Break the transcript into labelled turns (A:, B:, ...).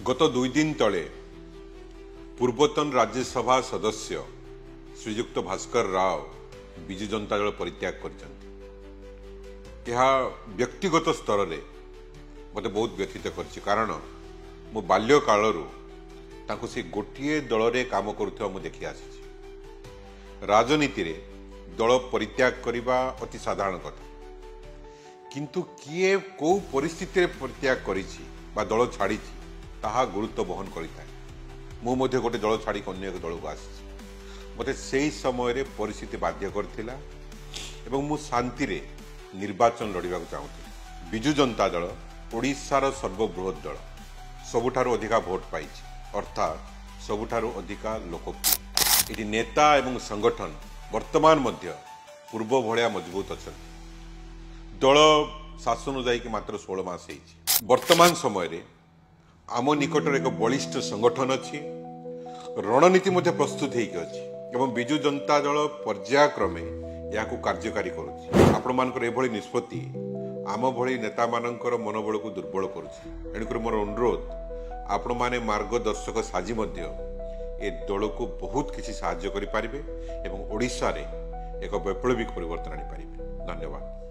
A: गत 2 दिन तले पूर्वतन राज्यसभा सदस्य श्रीजुक्त भास्कर राव विजु जनता दल परित्याग कर व्यक्तिगत स्तर में मत बहुत व्यथित कारण मो बाल्य कालरू से गोटे दल में काम करुवा मु देखी आसी। राजनीति रे दल परित्याग करने अति साधारण कथा, किंतु किए कौ परिस्थिति रे परित्याग करिछि बा दल छाड़ी ताहा गुरुत्व बहन करिଥାଏ। मु मध्ये गोटे दल छाड़ी अन्य एक दल को आसी। मते सेही समय रे परिस्थिति बाध्य करथिला एवं मु शांति रे निर्वाचन लड़िबा को चाहूथि। विजु जनता दल ओडिशार सर्वबृहत दल, सबुठारु अधिका भोट पाइछि, अर्थात सबुठारु अधिका लोकप्रिय। एटी नेता एवं संगठन वर्तमान मध्य पूर्व भलिया मजबूत अछन। दल शासन जाइके मात्र 16 मास हेछि। वर्तमान समय रे आम निकटर एक बलिष्ठ संगठन अच्छी, रणनीति मध्य प्रस्तुत होगी विजु जनता दल पर्यायक्रमे या कार्यकारी करुँच। निष्पत्ति आम भली नेता मानकर मनोबल को दुर्बल करुँच। मोर अनुरोध आपण माने मार्गदर्शक साजी मध्य ए दल को बहुत किसी साहाय्य करि पारिबे एवं ओडिशा रे एक वैप्लविक परिवर्तन आनी पारिबे। धन्यवाद।